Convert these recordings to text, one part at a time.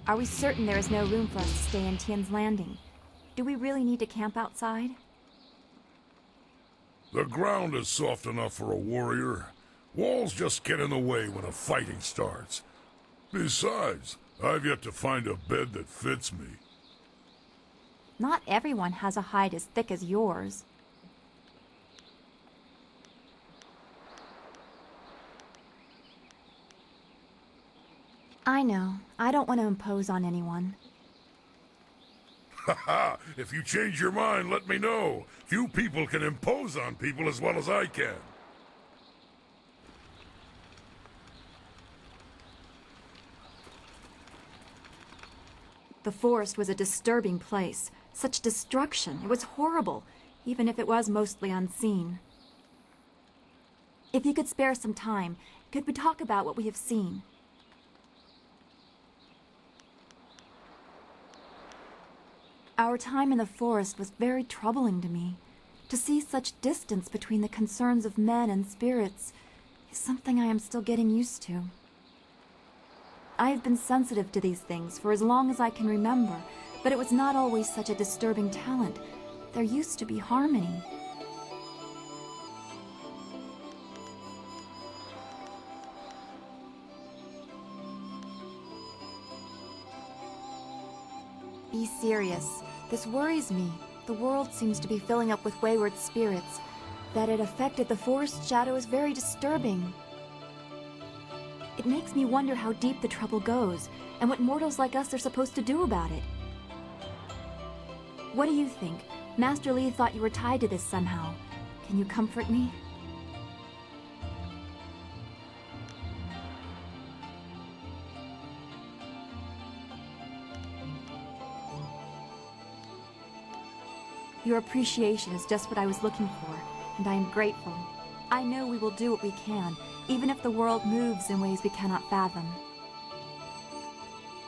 Are we certain there is no room for us to stay in Tian's Landing? Do we really need to camp outside? The ground is soft enough for a warrior. Walls just get in the way when a fighting starts. Besides, I've yet to find a bed that fits me. Not everyone has a hide as thick as yours. I know. I don't want to impose on anyone. Haha, if you change your mind, let me know. Few people can impose on people as well as I can. The forest was a disturbing place. Such destruction. It was horrible, even if it was mostly unseen. If you could spare some time, could we talk about what we have seen? Our time in the forest was very troubling to me. To see such distance between the concerns of men and spirits is something I am still getting used to. I have been sensitive to these things for as long as I can remember, but it was not always such a disturbing talent. There used to be harmony. Be serious. This worries me. The world seems to be filling up with wayward spirits. That it affected the forest shadow is very disturbing. It makes me wonder how deep the trouble goes, and what mortals like us are supposed to do about it. What do you think? Master Li thought you were tied to this somehow. Can you comfort me? Your appreciation is just what I was looking for, and I am grateful. I know we will do what we can, even if the world moves in ways we cannot fathom.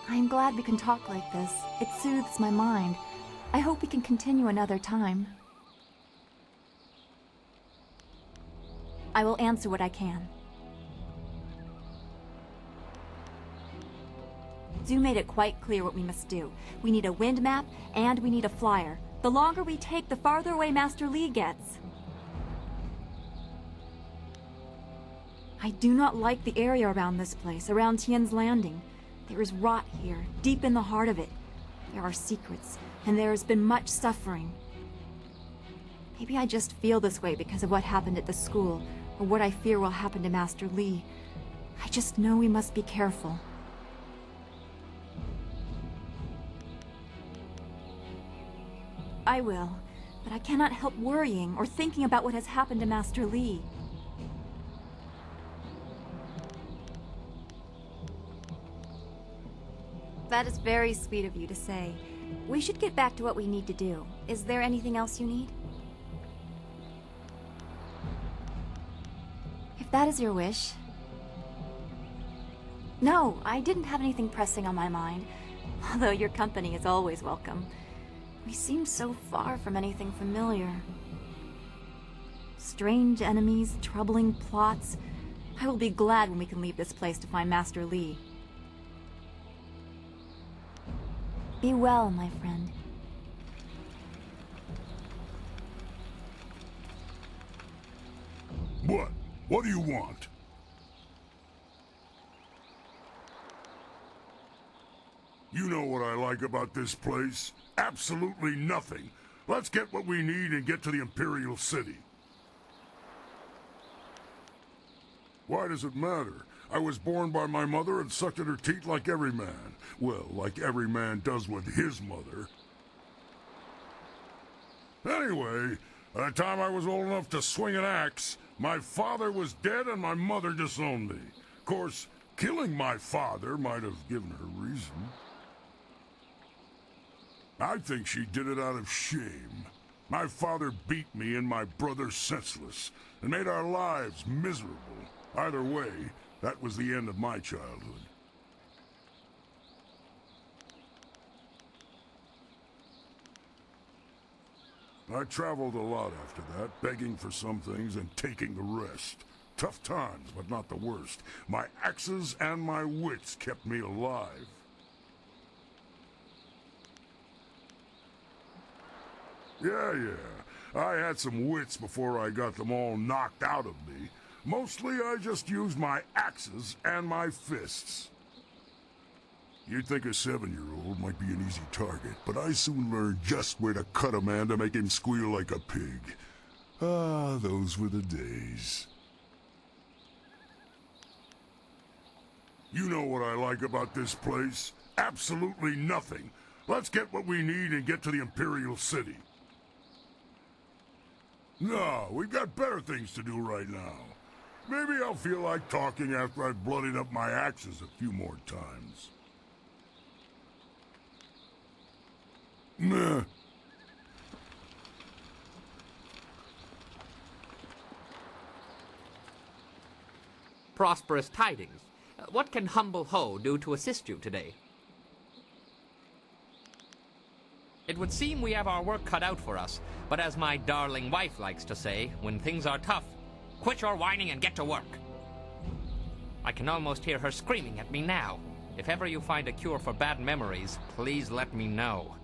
I am glad we can talk like this. It soothes my mind. I hope we can continue another time. I will answer what I can. Zhu made it quite clear what we must do. We need a wind map, and we need a flyer. The longer we take, the farther away Master Li gets. I do not like the area around this place, around Tian's Landing. There is rot here, deep in the heart of it. There are secrets, and there has been much suffering. Maybe I just feel this way because of what happened at the school, or what I fear will happen to Master Li. I just know we must be careful. I will, but I cannot help worrying or thinking about what has happened to Master Li. That is very sweet of you to say. We should get back to what we need to do. Is there anything else you need? If that is your wish. No, I didn't have anything pressing on my mind, although your company is always welcome. We seem so far from anything familiar. Strange enemies, troubling plots. I will be glad when we can leave this place to find Master Li. Be well, my friend. What? What do you want? You know what I like about this place? Absolutely nothing. Let's get what we need and get to the Imperial City. Why does it matter? I was born by my mother and sucked at her teat like every man. Well, like every man does with his mother. Anyway, by the time I was old enough to swing an axe, my father was dead and my mother disowned me. Of course, killing my father might have given her reason. I think she did it out of shame. My father beat me and my brother senseless, and made our lives miserable. Either way, that was the end of my childhood. I traveled a lot after that, begging for some things and taking the rest. Tough times, but not the worst. My axes and my wits kept me alive. Yeah. I had some wits before I got them all knocked out of me. Mostly I just used my axes and my fists. You'd think a 7-year-old might be an easy target, but I soon learned just where to cut a man to make him squeal like a pig. Ah, those were the days. You know what I like about this place? Absolutely nothing. Let's get what we need and get to the Imperial City. No, we've got better things to do right now. Maybe I'll feel like talking after I've bloodied up my axes a few more times. Meh. Prosperous tidings. What can humble Ho do to assist you today? It would seem we have our work cut out for us, but as my darling wife likes to say, when things are tough, quit your whining and get to work. I can almost hear her screaming at me now. If ever you find a cure for bad memories, please let me know.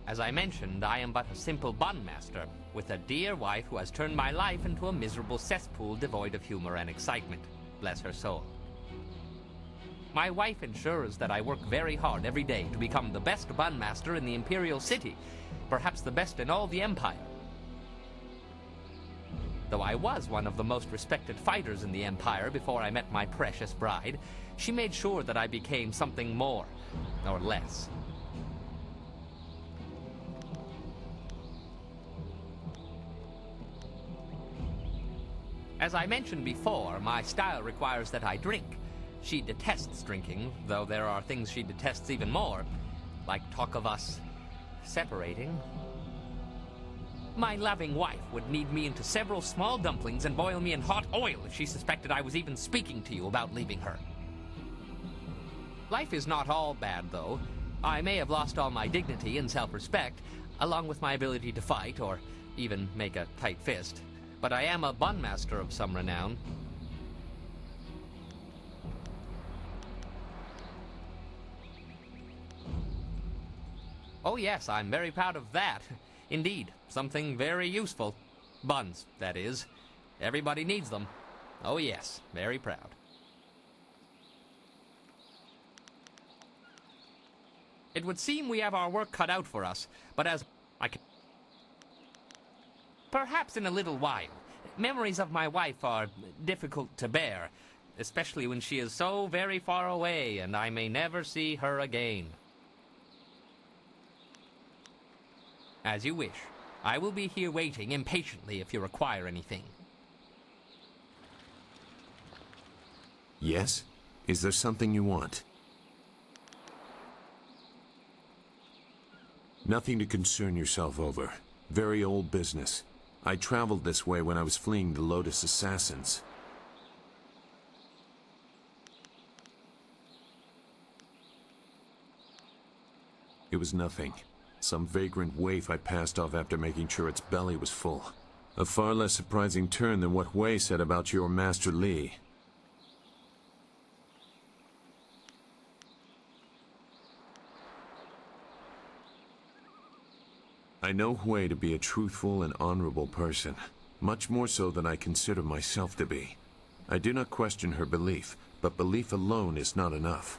As I mentioned, I am but a simple bun master, with a dear wife who has turned my life into a miserable cesspool devoid of humor and excitement. Bless her soul. My wife ensures that I work very hard every day to become the best bun master in the Imperial City, perhaps the best in all the Empire. Though I was one of the most respected fighters in the Empire before I met my precious bride, she made sure that I became something more, or less. As I mentioned before, my style requires that I drink. She detests drinking, though there are things she detests even more, like talk of us separating. My loving wife would knead me into several small dumplings and boil me in hot oil if she suspected I was even speaking to you about leaving her. Life is not all bad, though. I may have lost all my dignity and self-respect, along with my ability to fight, or even make a tight fist, but I am a bun master of some renown. Oh yes, I'm very proud of that. Indeed, something very useful. Buns, that is. Everybody needs them. Oh yes, very proud. It would seem we have our work cut out for us, but as I can... Perhaps in a little while. Memories of my wife are difficult to bear, especially when she is so very far away and I may never see her again. As you wish. I will be here waiting impatiently if you require anything. Yes? Is there something you want? Nothing to concern yourself over. Very old business. I traveled this way when I was fleeing the Lotus Assassins. It was nothing. Some vagrant waif I passed off after making sure its belly was full. A far less surprising turn than what Wei said about your Master Li. I know Hui to be a truthful and honorable person, much more so than I consider myself to be. I do not question her belief, but belief alone is not enough.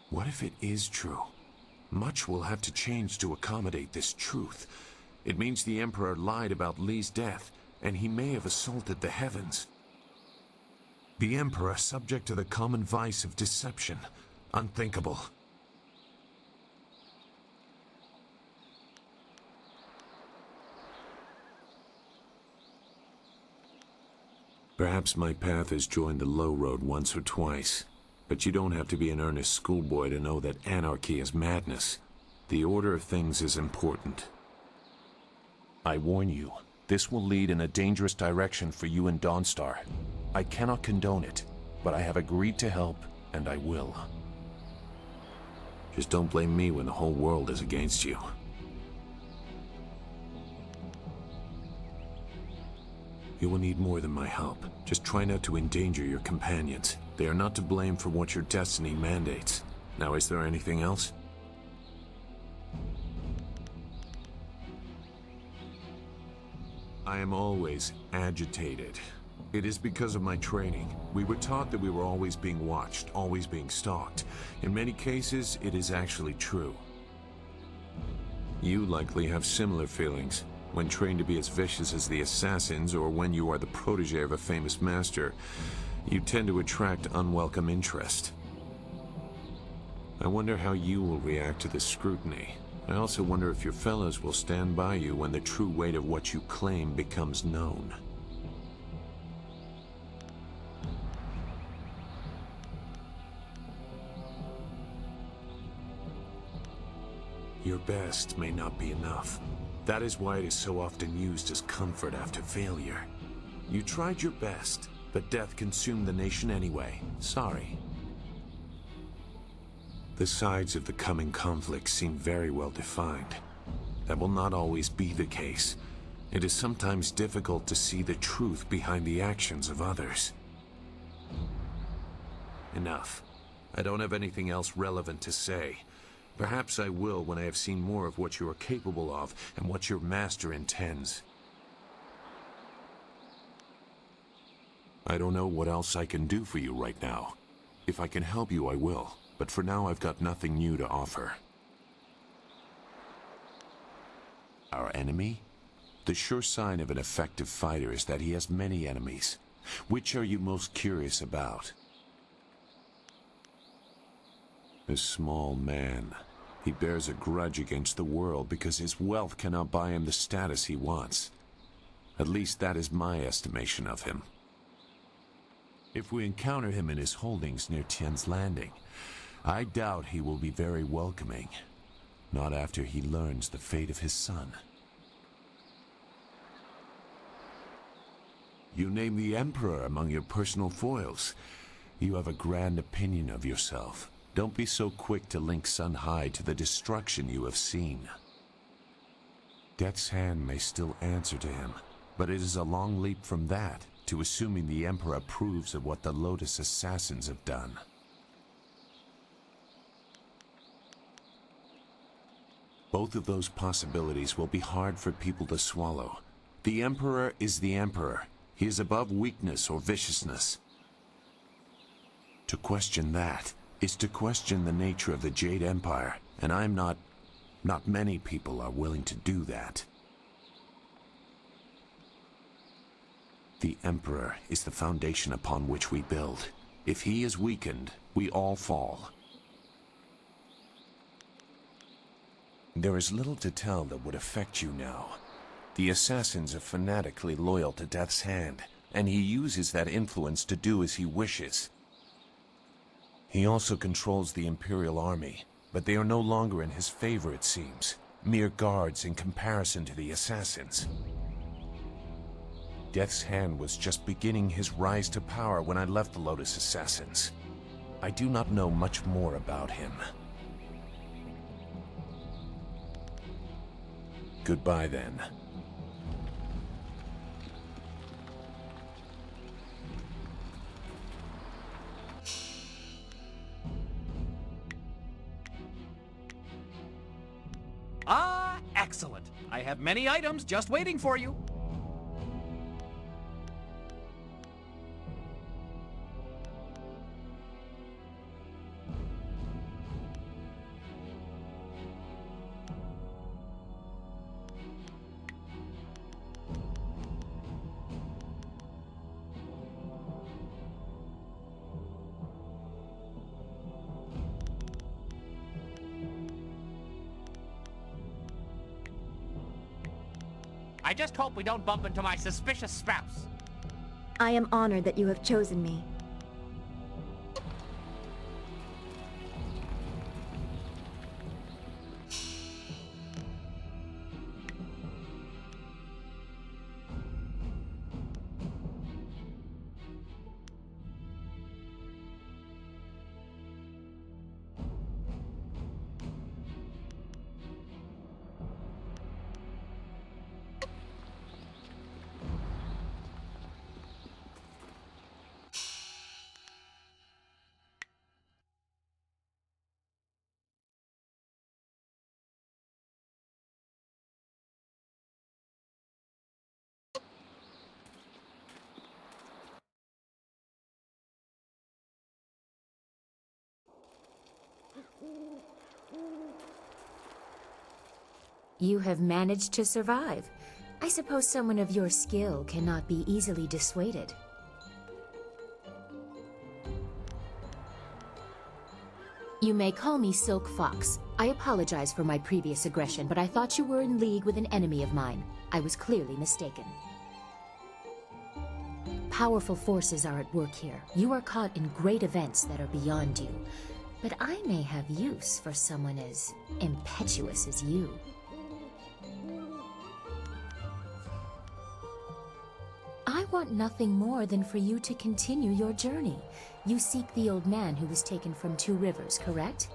What if it is true? Much will have to change to accommodate this truth. It means the Emperor lied about Li's death, and he may have assaulted the heavens. The Emperor subject to the common vice of deception. Unthinkable. Perhaps my path has joined the low road once or twice. But you don't have to be an earnest schoolboy to know that anarchy is madness. The order of things is important. I warn you, this will lead in a dangerous direction for you and Dawnstar. I cannot condone it, but I have agreed to help, and I will. Just don't blame me when the whole world is against you. You will need more than my help. Just try not to endanger your companions. They are not to blame for what your destiny mandates. Now, is there anything else? I am always agitated. It is because of my training. We were taught that we were always being watched, always being stalked. In many cases, it is actually true. You likely have similar feelings. When trained to be as vicious as the assassins, or when you are the protege of a famous master, you tend to attract unwelcome interest. I wonder how you will react to this scrutiny. I also wonder if your fellows will stand by you when the true weight of what you claim becomes known. Your best may not be enough. That is why it is so often used as comfort after failure. You tried your best, but death consumed the nation anyway. Sorry. The sides of the coming conflict seem very well defined. That will not always be the case. It is sometimes difficult to see the truth behind the actions of others. Enough. I don't have anything else relevant to say. Perhaps I will when I have seen more of what you are capable of and what your master intends. I don't know what else I can do for you right now. If I can help you, I will. But for now, I've got nothing new to offer. Our enemy? The sure sign of an effective fighter is that he has many enemies. Which are you most curious about? A small man. He bears a grudge against the world because his wealth cannot buy him the status he wants. At least that is my estimation of him. If we encounter him in his holdings near Tien's Landing, I doubt he will be very welcoming. Not after he learns the fate of his son. You name the Emperor among your personal foils. You have a grand opinion of yourself. Don't be so quick to link Sun High to the destruction you have seen. Death's hand may still answer to him, but it is a long leap from that to assuming the Emperor approves of what the Lotus Assassins have done. Both of those possibilities will be hard for people to swallow. The Emperor is the Emperor. He is above weakness or viciousness. To question that is to question the nature of the Jade Empire, and not many people are willing to do that. The Emperor is the foundation upon which we build. If he is weakened, we all fall. There is little to tell that would affect you now. The assassins are fanatically loyal to Death's hand, and he uses that influence to do as he wishes. He also controls the Imperial Army, but they are no longer in his favor, it seems. Mere guards in comparison to the assassins. Death's hand was just beginning his rise to power when I left the Lotus Assassins. I do not know much more about him. Goodbye, then. Ah, excellent. I have many items just waiting for you. I just hope we don't bump into my suspicious spouse. I am honored that you have chosen me. You have managed to survive. I suppose someone of your skill cannot be easily dissuaded. You may call me Silk Fox. I apologize for my previous aggression, but I thought you were in league with an enemy of mine. I was clearly mistaken. Powerful forces are at work here. You are caught in great events that are beyond you. But I may have use for someone as impetuous as you. I want nothing more than for you to continue your journey. You seek the old man who was taken from Two Rivers, correct?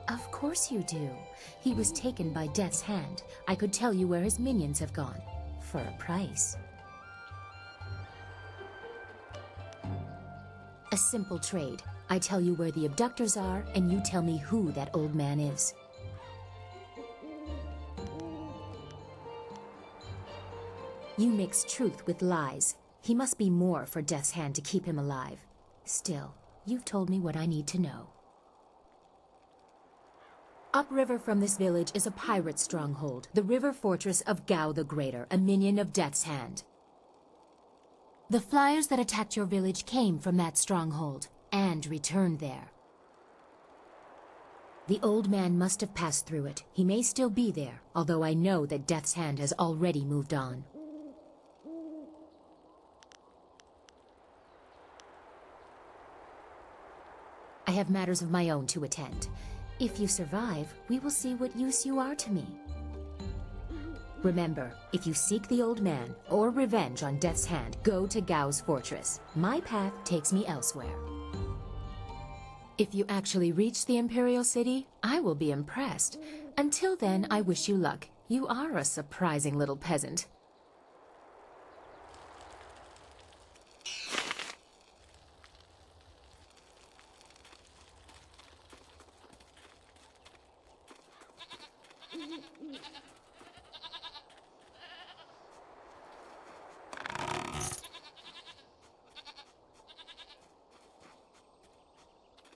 Of course you do. He was taken by Death's Hand. I could tell you where his minions have gone. For a price. A simple trade. I tell you where the abductors are, and you tell me who that old man is. You mix truth with lies. He must be more for Death's Hand to keep him alive. Still, you've told me what I need to know. Upriver from this village is a pirate stronghold, the river fortress of Gao the Greater, a minion of Death's Hand. The flyers that attacked your village came from that stronghold, and returned there. The old man must have passed through it. He may still be there, although I know that Death's Hand has already moved on. I have matters of my own to attend. If you survive, we will see what use you are to me. Remember, if you seek the old man, or revenge on Death's Hand, go to Gao's fortress. My path takes me elsewhere. If you actually reach the Imperial City, I will be impressed. Until then, I wish you luck. You are a surprising little peasant.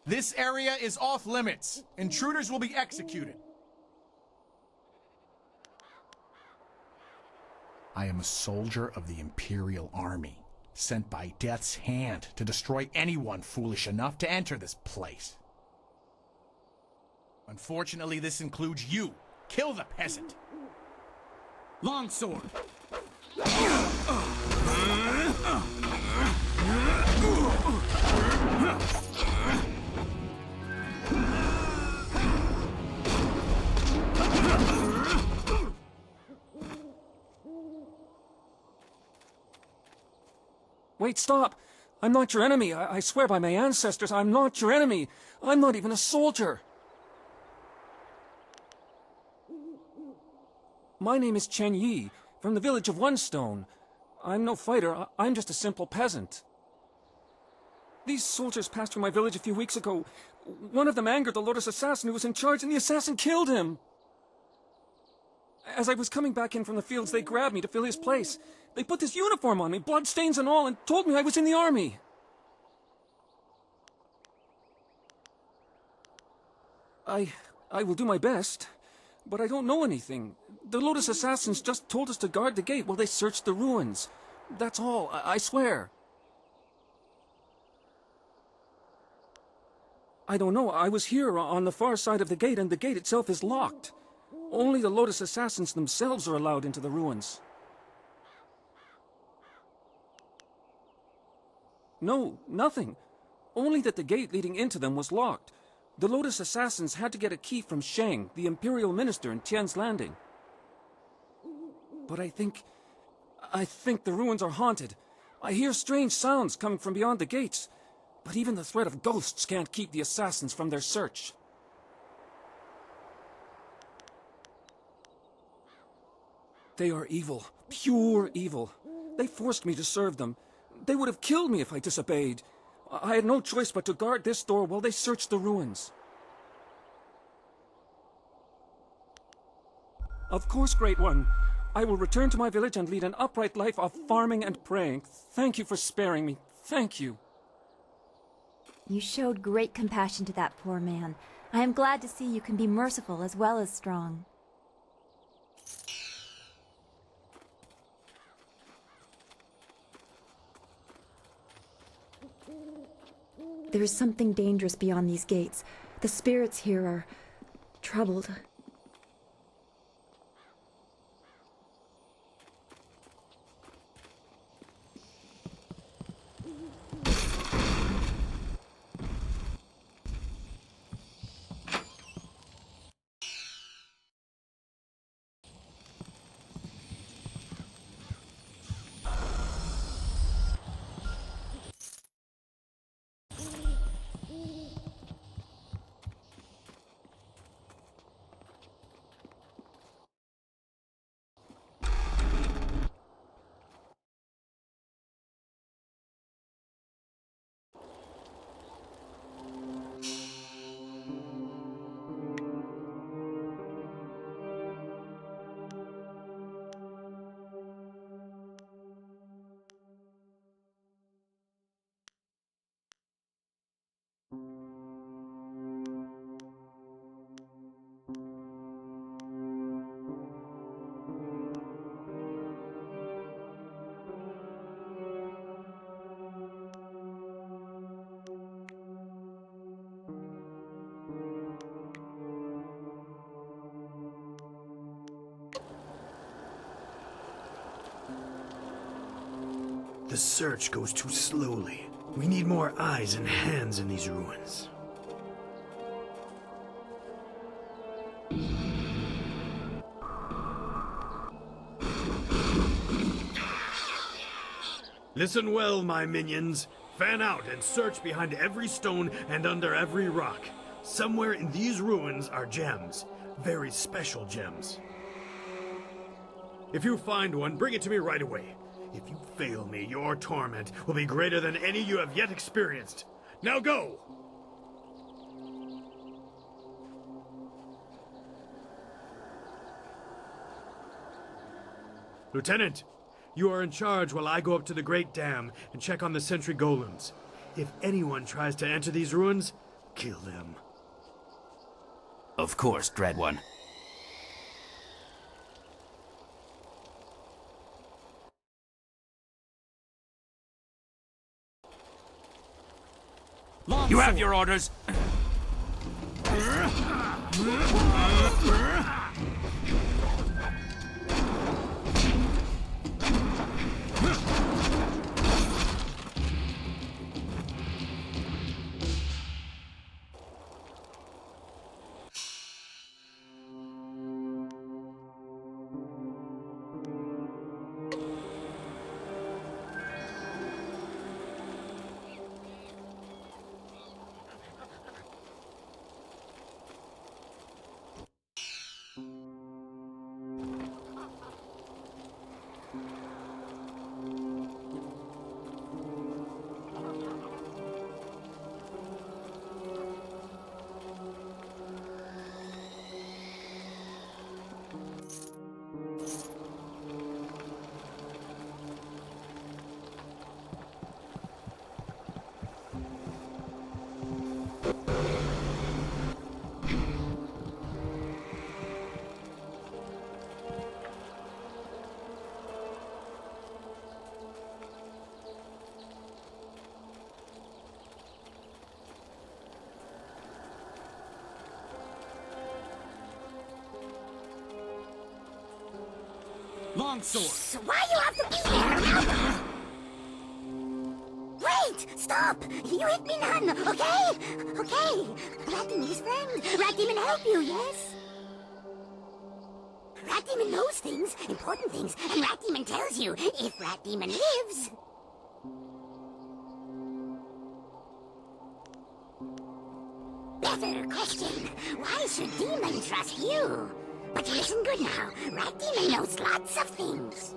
This area is off limits. Intruders will be executed. I am a soldier of the Imperial Army, sent by Death's Hand to destroy anyone foolish enough to enter this place. Unfortunately, this includes you. Kill the peasant. Longsword! Wait, stop! I'm not your enemy. I swear by my ancestors, I'm not your enemy. I'm not even a soldier. My name is Chen Yi, from the village of One Stone. I'm no fighter. I'm just a simple peasant. These soldiers passed through my village a few weeks ago. One of them angered the Lotus assassin who was in charge, and the assassin killed him. As I was coming back in from the fields, they grabbed me to fill his place. They put this uniform on me, bloodstains and all, and told me I was in the army. I will do my best, but I don't know anything. The Lotus assassins just told us to guard the gate while they searched the ruins. That's all, I swear. I don't know. I was here on the far side of the gate, and the gate itself is locked. Only the Lotus assassins themselves are allowed into the ruins. No, nothing. Only that the gate leading into them was locked. The Lotus assassins had to get a key from Shang, the Imperial Minister in Tian's Landing. But I think the ruins are haunted. I hear strange sounds coming from beyond the gates. But even the threat of ghosts can't keep the assassins from their search. They are evil, pure evil. They forced me to serve them. They would have killed me if I disobeyed. I had no choice but to guard this door while they searched the ruins. Of course, Great One. I will return to my village and lead an upright life of farming and praying. Thank you for sparing me. Thank you. You showed great compassion to that poor man. I am glad to see you can be merciful as well as strong. There is something dangerous beyond these gates. The spirits here are troubled. The search goes too slowly. We need more eyes and hands in these ruins. Listen well, my minions. Fan out and search behind every stone and under every rock. Somewhere in these ruins are gems. Very special gems. If you find one, bring it to me right away. If you fail me, your torment will be greater than any you have yet experienced. Now go! Lieutenant, you are in charge while I go up to the Great Dam and check on the sentry golems. If anyone tries to enter these ruins, kill them. Of course, Dread One. You have your orders. Longsword! So why you have to be there? Wait! Stop! You hit me none, okay? Okay. Rat Demon's friend. Rat Demon help you, yes? Rat Demon knows things, important things, and Rat Demon tells you if Rat Demon lives. Better question. Why should Demon trust you? But listen good now. Rat Demon knows lots of things.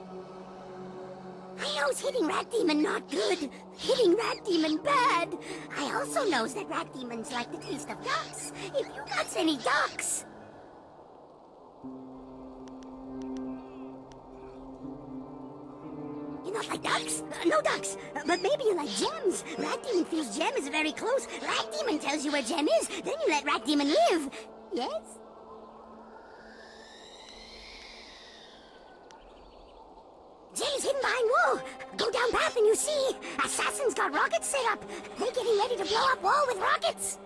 I knows hitting Rat Demon not good. Hitting Rat Demon bad. I also knows that Rat Demons like the taste of ducks. If you got any ducks. You not like ducks? No ducks. But maybe you like gems. Rat Demon feels gem is very close. Rat Demon tells you where gem is. Then you let Rat Demon live. Yes? Gem is hidden behind wall. Go down path and And you see, assassins got rockets set up. They're getting ready to blow up wall with rockets.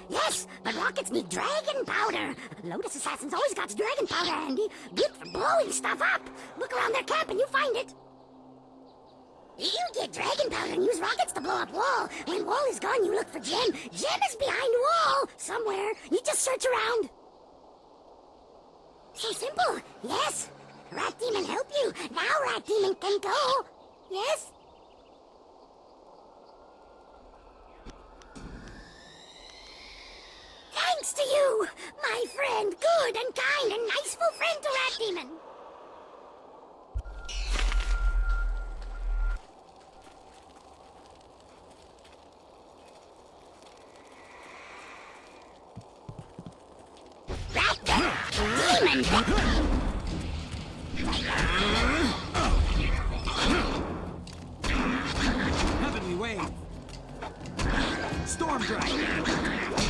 Yes, but rockets need dragon powder. Lotus assassins always got dragon powder handy. Good for blowing stuff up. Look around their camp and you find it. You get dragon powder and use rockets to blow up wall. When wall is gone, you look for gem. Gem is behind wall, somewhere. You just search around. So simple, yes. Rat Demon help you. Now Rat Demon can go. Yes? Thanks to you, my friend, good and kind and niceful friend to Rat Demon. Rat Demon! Heavenly Wave! Storm Dragon!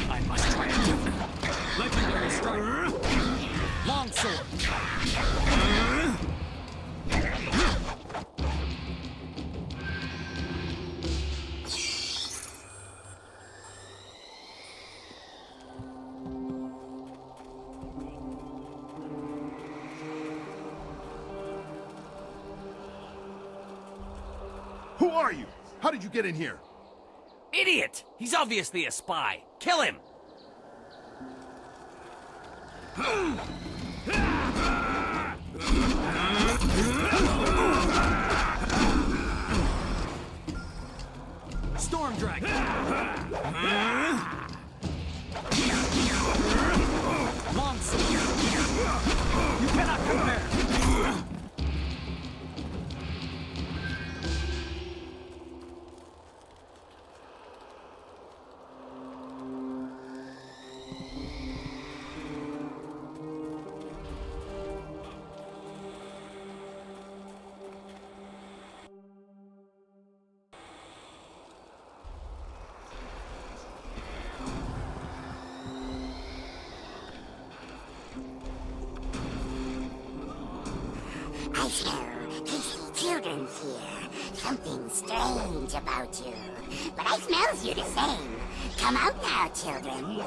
I must try a different. Legendary Striker! Longsword! Who are you? How did you get in here? Idiot! He's obviously a spy. Kill him! Storm Dragon! Longsword! You cannot compare! I smell tasty children's here. Something strange about you. But I smells you the same. Come out now, children.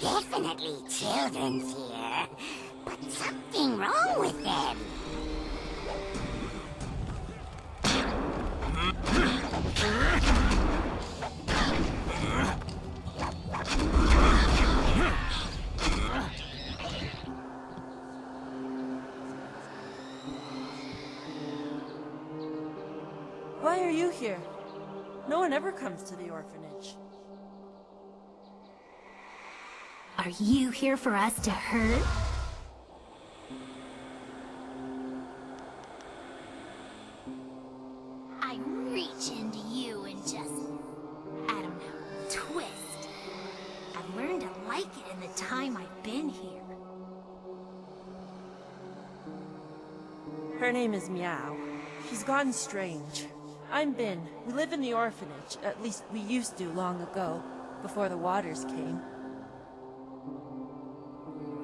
Definitely children's here. But something wrong with them. Why are you here? No one ever comes to the orphanage. Are you here for us to hurt? I reach into you and just, I don't know, twist. I've learned to like it in the time I've been here. Her name is Meow. She's gone strange. I'm Bin. We live in the orphanage. At least we used to long ago, before the waters came.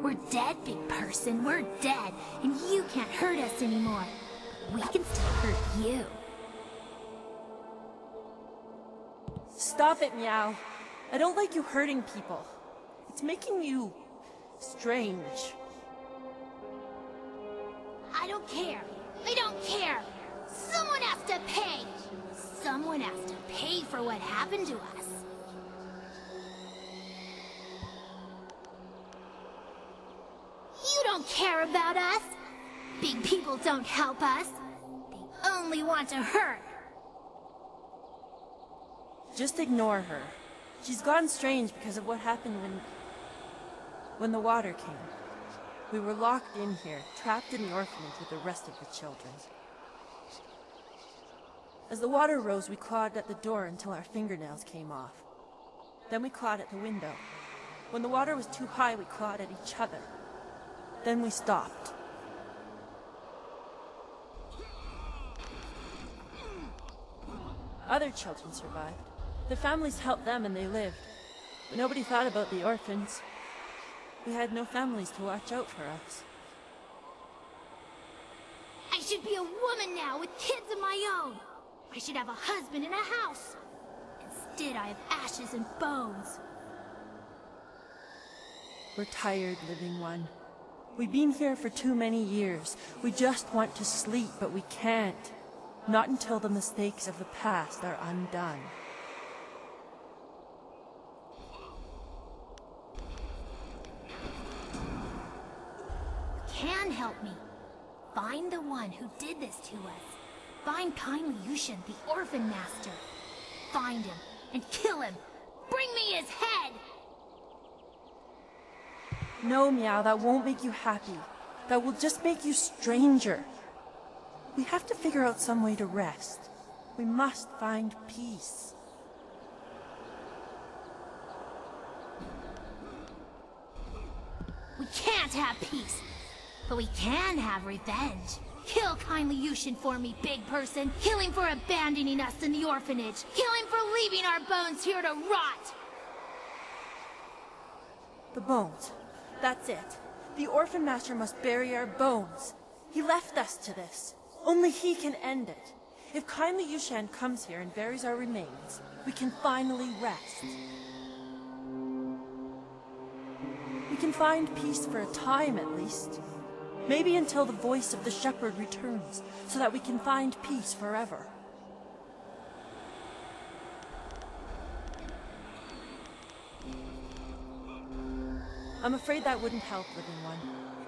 We're dead, big person. We're dead, and you can't hurt us anymore. We can still hurt you. Stop it, Meow. I don't like you hurting people. It's making you strange. I don't care. I don't care. Someone has to pay. Someone has to pay for what happened to us. You don't care about us. Big people don't help us. They only want to hurt. Just ignore her. She's gone strange because of what happened when the water came. We were locked in here, trapped in the orphanage with the rest of the children. As the water rose, we clawed at the door until our fingernails came off. Then we clawed at the window. When the water was too high, we clawed at each other. Then we stopped. Other children survived. The families helped them and they lived. But nobody thought about the orphans. We had no families to watch out for us. I should be a woman now with kids of my own. I should have a husband and a house. Instead, I have ashes and bones. We're tired, Living One. We've been here for too many years. We just want to sleep, but we can't. Not until the mistakes of the past are undone. You can help me. Find the one who did this to us. Find kindly Yushin, the orphan master. Find him and kill him. Bring me his head! No, Meow, that won't make you happy. That will just make you stranger. We have to figure out some way to rest. We must find peace. We can't have peace, but we can have revenge. Kill kindly Yushin for me, big person. Kill him for abandoning us in the orphanage. Kill him for leaving our bones here to rot. The bones. That's it. The orphan master must bury our bones. He left us to this. Only he can end it. If kindly Yushan comes here and buries our remains, we can finally rest. We can find peace for a time at least. Maybe until the voice of the shepherd returns, so that we can find peace forever. I'm afraid that wouldn't help, Living One.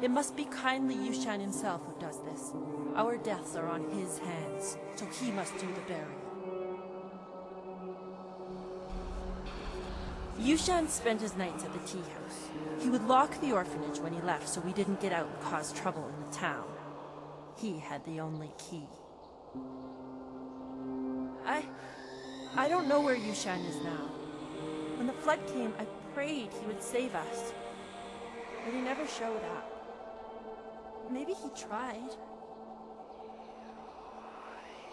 It must be kindly Yushan himself who does this. Our deaths are on his hands, so he must do the burial. Yushan spent his nights at the tea house. He would lock the orphanage when he left so we didn't get out and cause trouble in the town. He had the only key. I don't know where Yushan is now. When the flood came, I prayed he would save us. But he never showed up. Maybe he tried.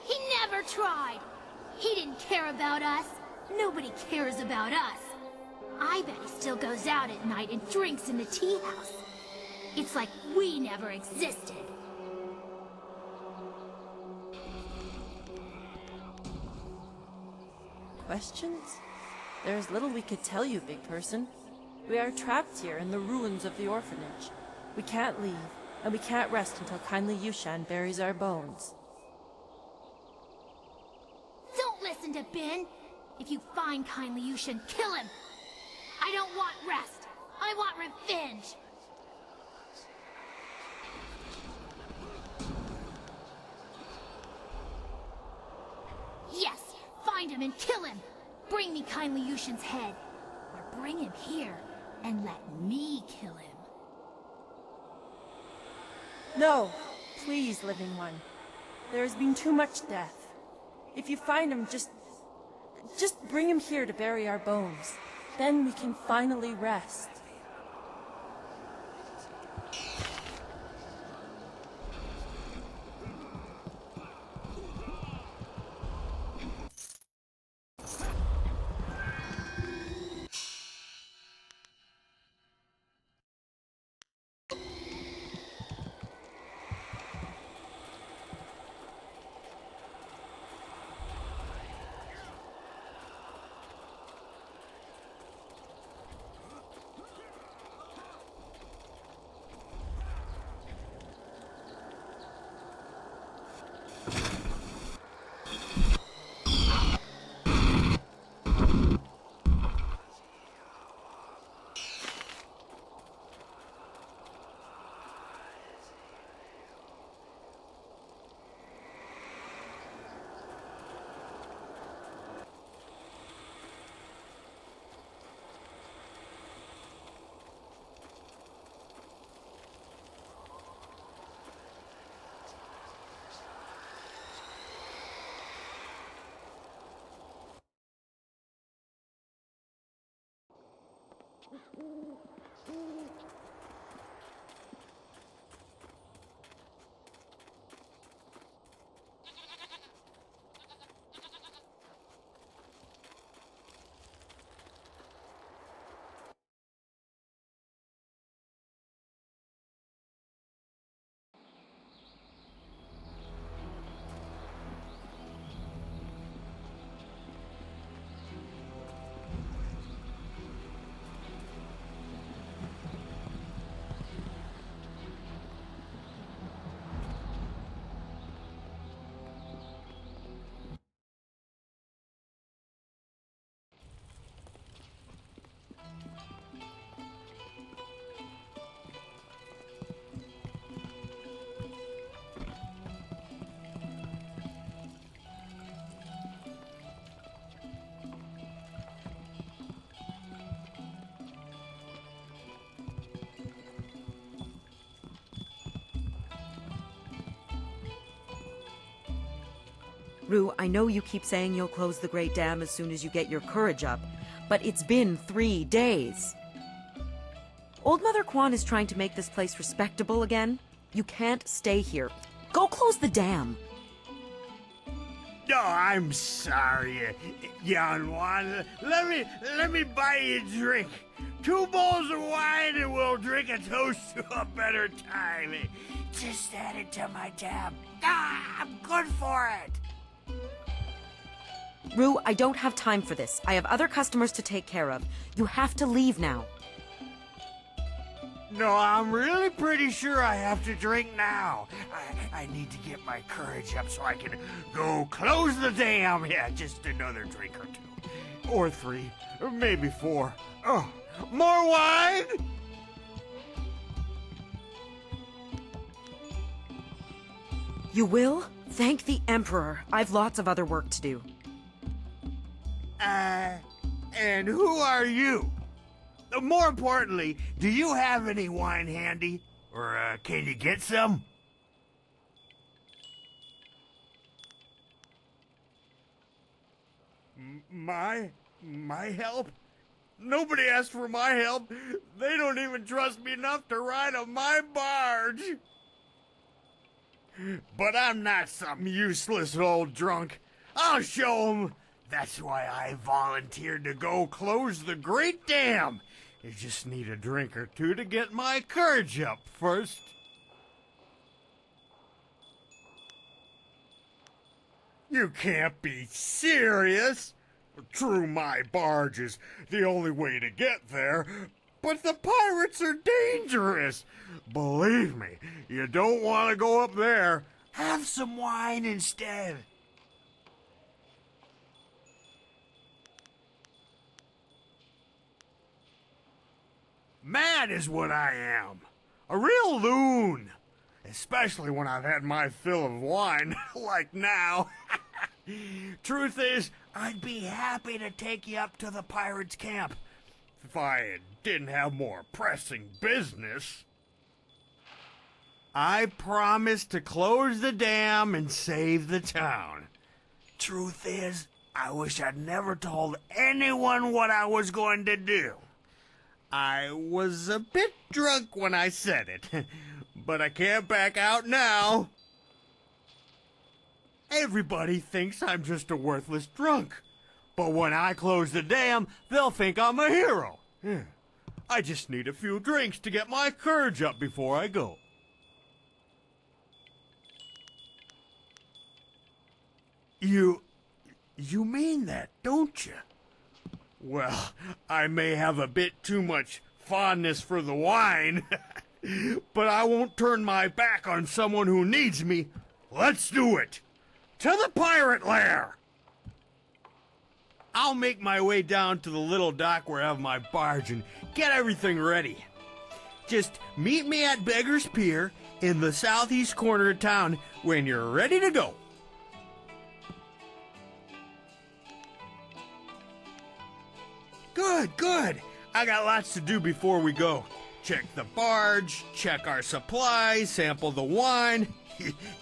He never tried. He didn't care about us. Nobody cares about us. I bet he still goes out at night and drinks in the tea house. It's like we never existed. Questions? There's little we could tell you, big person. We are trapped here in the ruins of the orphanage. We can't leave, and we can't rest until kindly Yushan buries our bones. Don't listen to Ben. If you find kindly Yushan, kill him. I don't want rest. I want revenge. Yes, find him and kill him. Bring me kindly Yushin's head. Or bring him here and let me kill him. No, please, Living One. There has been too much death. If you find him, just bring him here to bury our bones. Then we can finally rest. Rue, I know you keep saying you'll close the Great Dam as soon as you get your courage up, but it's been 3 days. Old Mother Quan is trying to make this place respectable again. You can't stay here. Go close the dam. No, I'm sorry, young one. Let me buy you a drink. 2 bowls of wine and we'll drink a toast to a better time. Just add it to my tab. I'm good for it. Rue, I don't have time for this. I have other customers to take care of. You have to leave now. No, I'm really pretty sure I have to drink now. I need to get my courage up so I can go close the dam. Yeah, just another drink or 2. Or 3. Or maybe 4. Oh, more wine? You will? Thank the Emperor. I've lots of other work to do. And who are you? More importantly, do you have any wine handy? Or, can you get some? My help? Nobody asked for my help. They don't even trust me enough to ride on my barge. But I'm not some useless old drunk. I'll show 'em. That's why I volunteered to go close the Great Dam. You just need a drink or 2 to get my courage up first. You can't be serious. True, my barge is the only way to get there, but the pirates are dangerous. Believe me, you don't want to go up there. Have some wine instead. Mad is what I am. A real loon. Especially when I've had my fill of wine, like now. Truth is, I'd be happy to take you up to the pirates' camp if I didn't have more pressing business. I promise to close the dam and save the town. Truth is, I wish I'd never told anyone what I was going to do. I was a bit drunk when I said it, but I can't back out now. Everybody thinks I'm just a worthless drunk, but when I close the dam, they'll think I'm a hero. I just need a few drinks to get my courage up before I go. You mean that, don't you? Well, I may have a bit too much fondness for the wine, but I won't turn my back on someone who needs me. Let's do it! To the pirate lair! I'll make my way down to the little dock where I have my barge and get everything ready. Just meet me at Beggar's Pier in the southeast corner of town when you're ready to go. Good. I got lots to do before we go. Check the barge, check our supplies, sample the wine.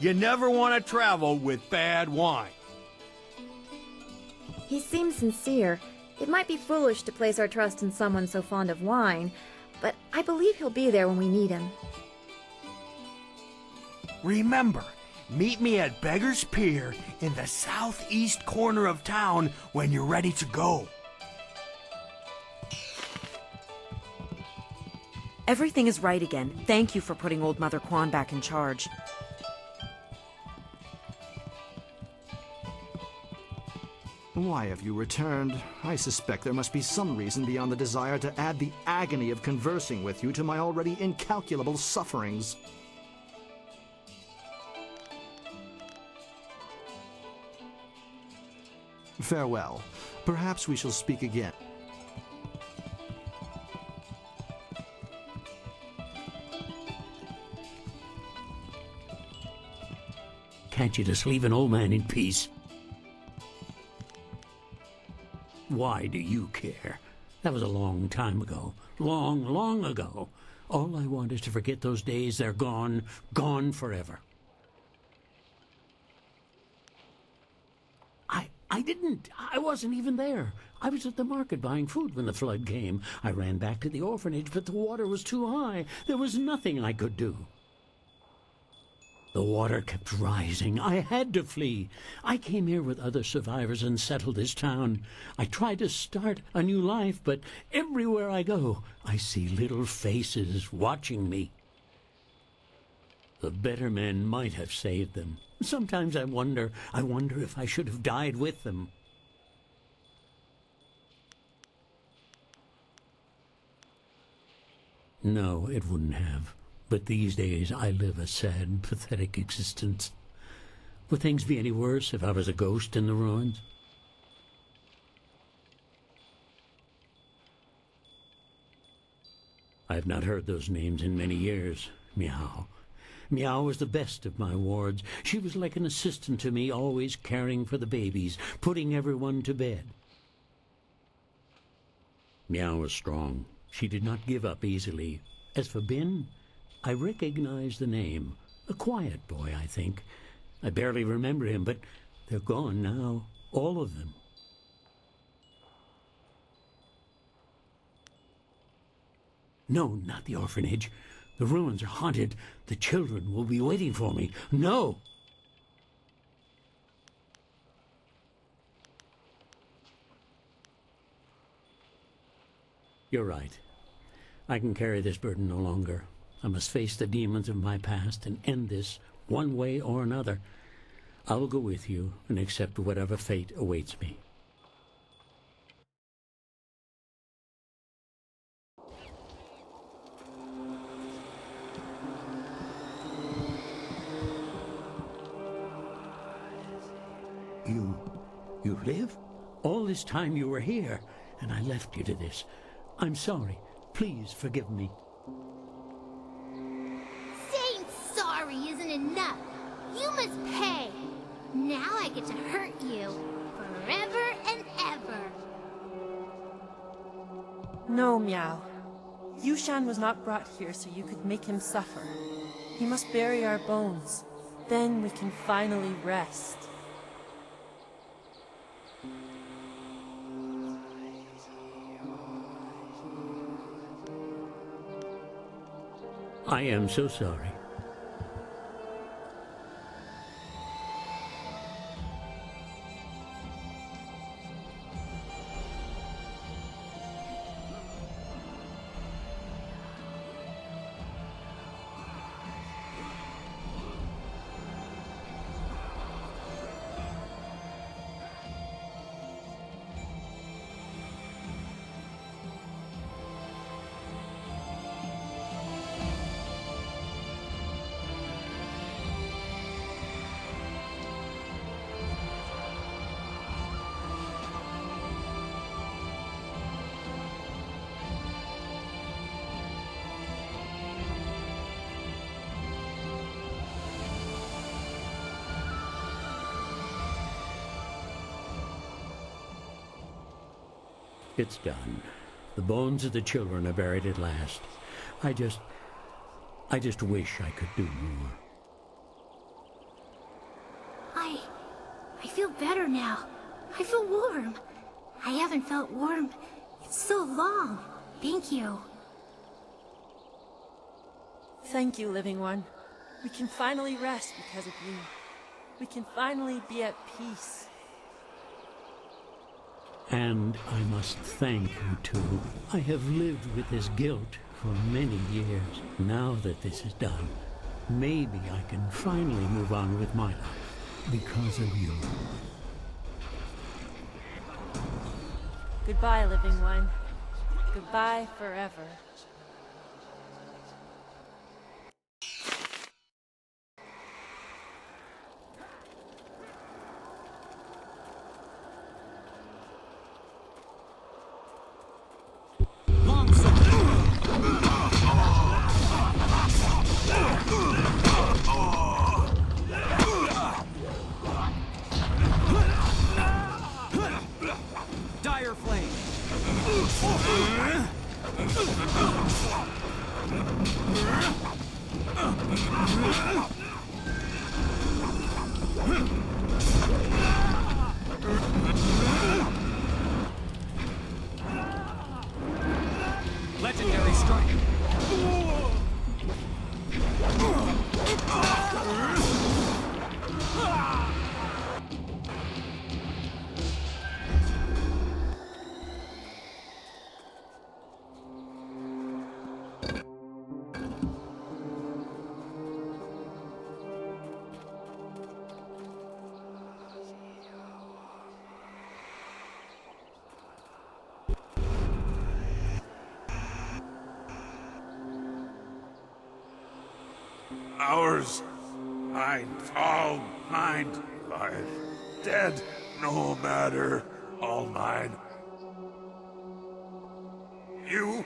You never want to travel with bad wine. He seems sincere. It might be foolish to place our trust in someone so fond of wine, but I believe he'll be there when we need him. Remember, meet me at Beggar's Pier in the southeast corner of town when you're ready to go. Everything is right again. Thank you for putting Old Mother Quan back in charge. Why have you returned? I suspect there must be some reason beyond the desire to add the agony of conversing with you to my already incalculable sufferings. Farewell. Perhaps we shall speak again. Can't you just leave an old man in peace? Why do you care? That was a long time ago. Long ago. All I want is to forget those days. They're gone. Gone forever. I didn't. I wasn't even there. I was at the market buying food when the flood came. I ran back to the orphanage, but the water was too high. There was nothing I could do. The water kept rising. I had to flee. I came here with other survivors and settled this town. I tried to start a new life, but everywhere I go, I see little faces watching me. The better men might have saved them. Sometimes I wonder if I should have died with them. No, it wouldn't have. But these days I live a sad, pathetic existence. Would things be any worse if I was a ghost in the ruins? I have not heard those names in many years. Meow. Meow was the best of my wards. She was like an assistant to me, always caring for the babies, putting everyone to bed. Meow was strong. She did not give up easily. As for Bin, I recognize the name. A quiet boy, I think. I barely remember him, but they're gone now. All of them. No, not the orphanage. The ruins are haunted. The children will be waiting for me. No! You're right. I can carry this burden no longer. I must face the demons of my past and end this one way or another. I will go with you and accept whatever fate awaits me. You live? All this time you were here, and I left you to this. I'm sorry. Please forgive me. Saying sorry isn't enough. You must pay. Now I get to hurt you forever and ever. No, Meow. Yushan was not brought here so you could make him suffer. He must bury our bones. Then we can finally rest. I am so sorry. It's done. The bones of the children are buried at last. I just wish I could do more. I feel better now. I feel warm. I haven't felt warm in so long. Thank you. Thank you, Living One. We can finally rest because of you. We can finally be at peace. And I must thank you, too. I have lived with this guilt for many years. Now that this is done, maybe I can finally move on with my life because of you. Goodbye, Living One. Goodbye forever. Dire flame. Ours. Mine. All mine. Alive. Dead. No matter. All mine. You?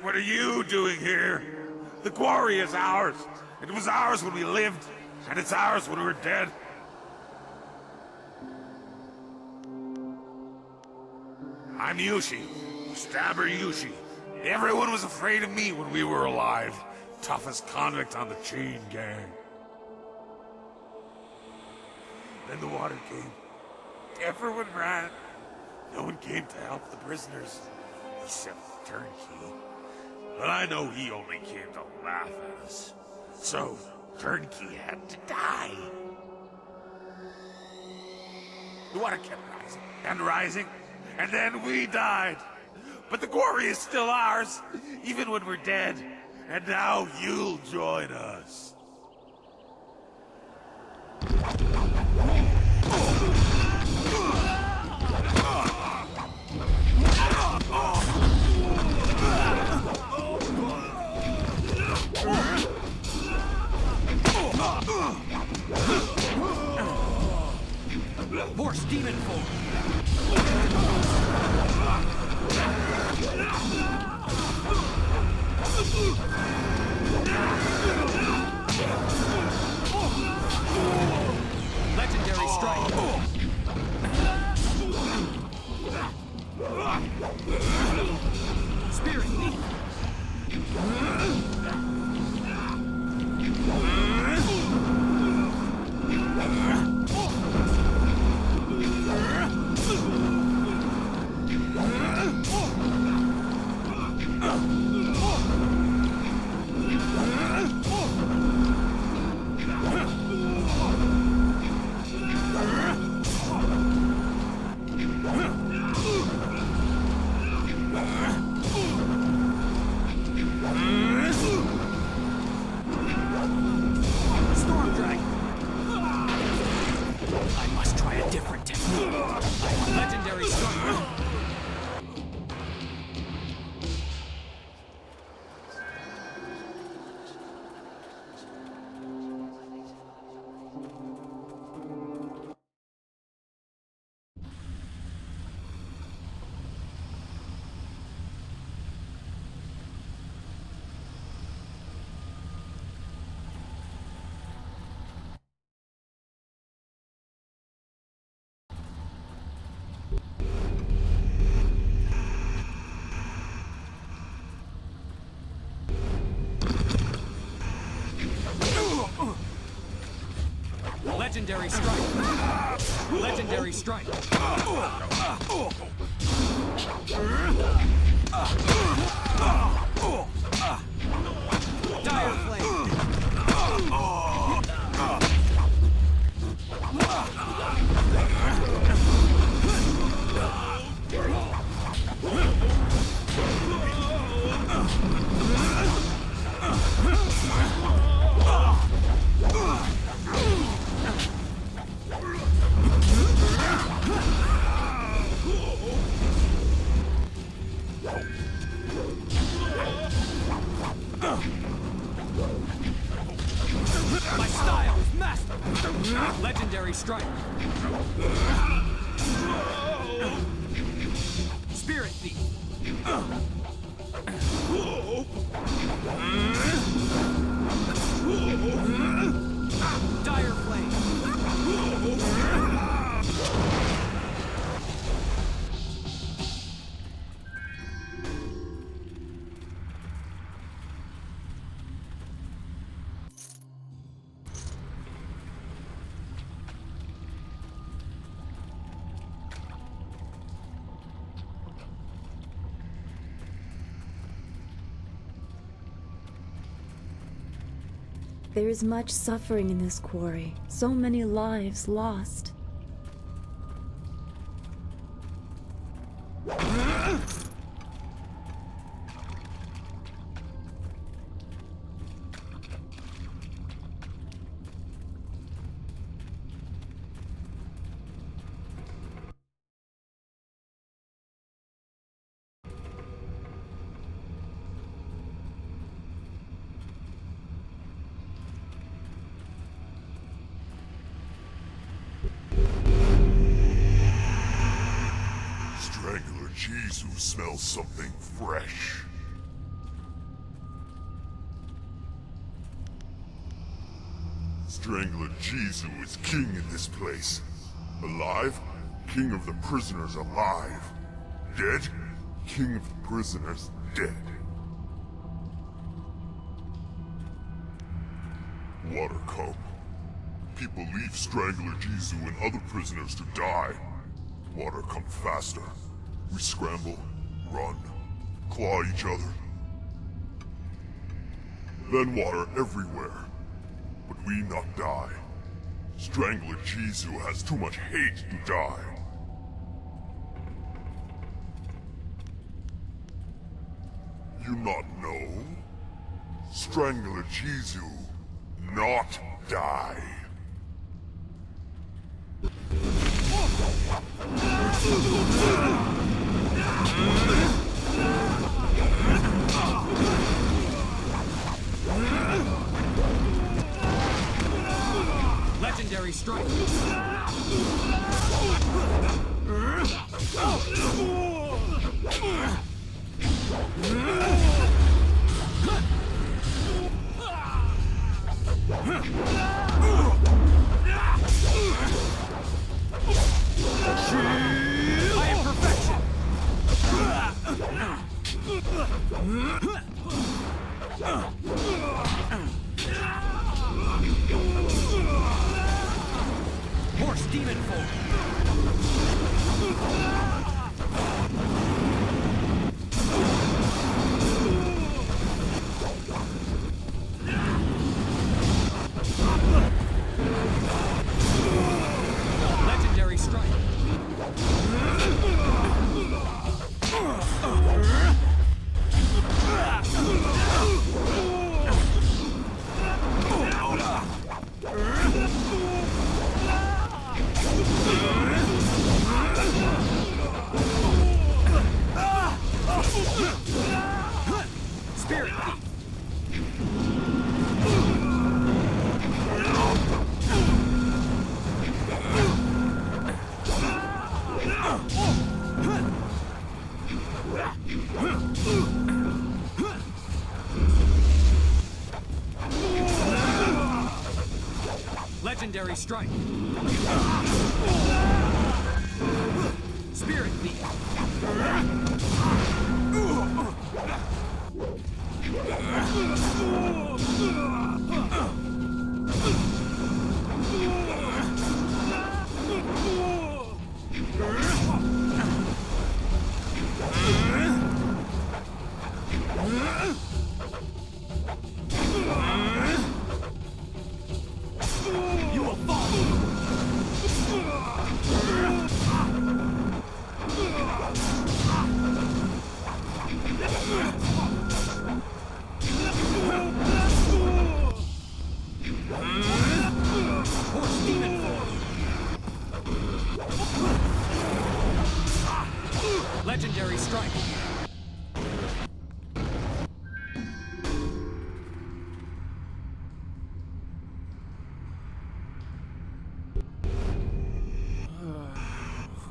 What are you doing here? The quarry is ours. It was ours when we lived, and it's ours when we're dead. I'm Yushi. Stabber Yushi. Everyone was afraid of me when we were alive. Toughest convict on the chain gang. Then the water came. Everyone ran. No one came to help the prisoners. Except Turnkey. But I know he only came to laugh at us. So, Turnkey had to die. The water kept rising and rising, and then we died. But the quarry is still ours, even when we're dead. And now you'll join us. Force demon form. Legendary strike. Spirit leap. Storm Dragon. I must try a different technique. Legendary strike. Legendary strike. Legendary strike. Dire flame. My style is master. Legendary strike. Spirit thief. Dire flame. There is much suffering in this quarry, so many lives lost. Jisoo smells something fresh. Strangler Jisoo is king in this place. Alive? King of the prisoners alive. Dead? King of the prisoners dead. Water cup. People leave Strangler Jisoo and other prisoners to die. Water come faster. We scramble, run, claw each other. Then water everywhere. But we not die. Strangler Jisoo has too much hate to die. You not know? Strangler Jisoo not die. Legendary strike. I am perfection. Horse demon form. Legendary strike. Spirit Thief. Legendary strike. Spirit Thief. You will fall. Horse demon form. Legendary strike.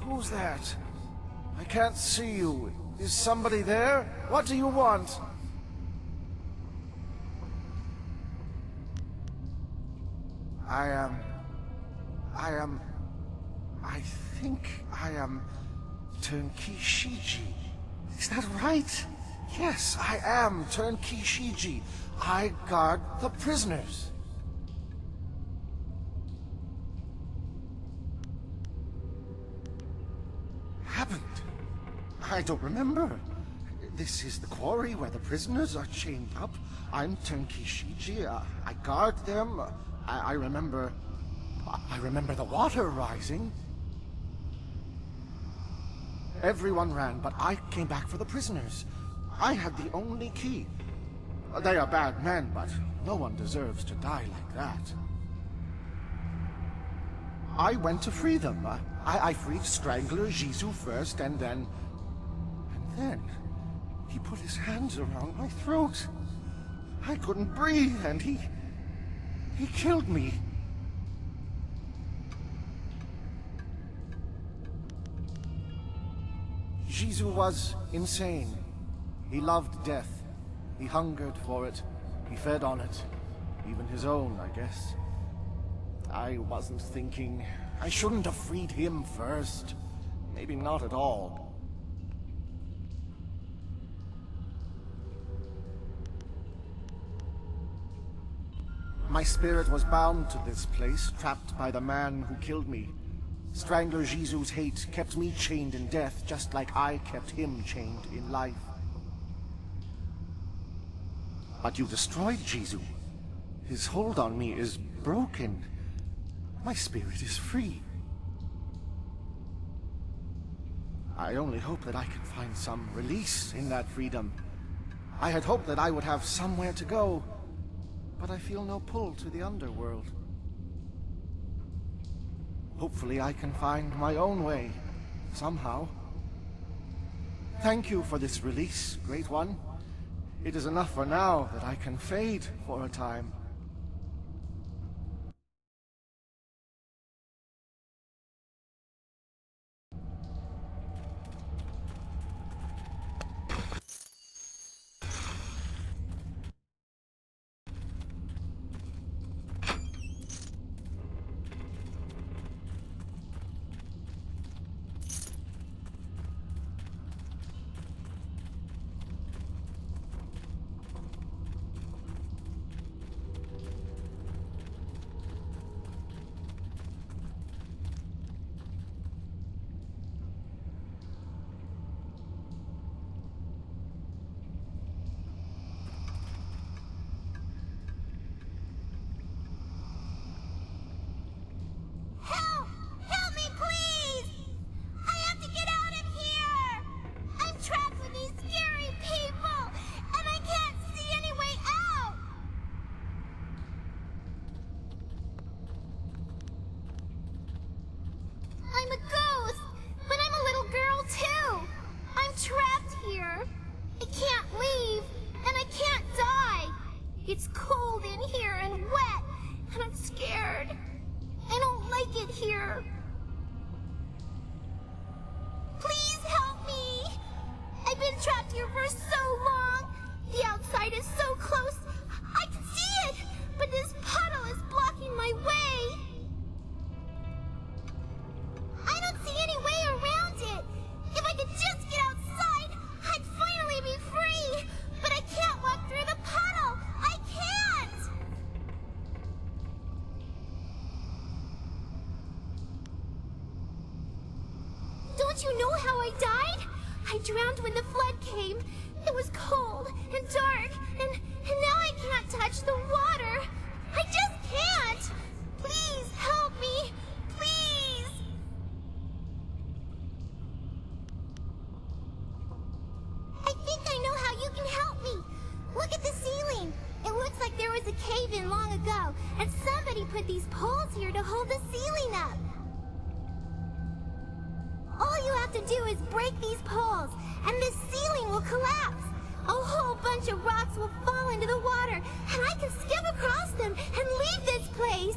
Who's that? I can't see you. Is somebody there? What do you want? I think I am Turnkey Shiji. Is that right? Yes, I am Turnkey Shiji. I guard the prisoners. Happened? I don't remember. This is the quarry where the prisoners are chained up. I'm Turnkey Shiji. I guard them. I remember the water rising. Everyone ran, but I came back for the prisoners. I had the only key. They are bad men, but no one deserves to die like that. I went to free them. I freed Strangler Jisoo first, and then he put his hands around my throat. I couldn't breathe, and he killed me. Jizu was insane. He loved death. He hungered for it. He fed on it. Even his own, I guess. I wasn't thinking. I shouldn't have freed him first. Maybe not at all. My spirit was bound to this place, trapped by the man who killed me. Strangler Jizu's hate kept me chained in death, just like I kept him chained in life. But you destroyed Jizu. His hold on me is broken. My spirit is free. I only hope that I can find some release in that freedom. I had hoped that I would have somewhere to go, but I feel no pull to the underworld. Hopefully I can find my own way, somehow. Thank you for this release, Great One. It is enough for now that I can fade for a time. I'm a ghost, but I'm a little girl too. I'm trapped here. I can't leave, and I can't die. It's cold in here and wet, and I'm scared. I don't like it here. Please help me. I've been trapped here for so long. The outside is so close. I can see it, but this puddle is blocking my way. I don't see any way around it. If I could just get outside, I'd finally be free. But I can't walk through the puddle. I can't. Don't you know how I died? I drowned when the flood came. It was cold and dark, and now I can't touch the water. I just can't. Please help me. Please. I think I know how you can help me. Look at the ceiling. It looks like there was a cave-in long ago, and somebody put these poles here to hold the ceiling up. All you have to do is break these poles, and this ceiling will collapse. A whole bunch of rocks will fall into the water, and I can skip across them and leave this place.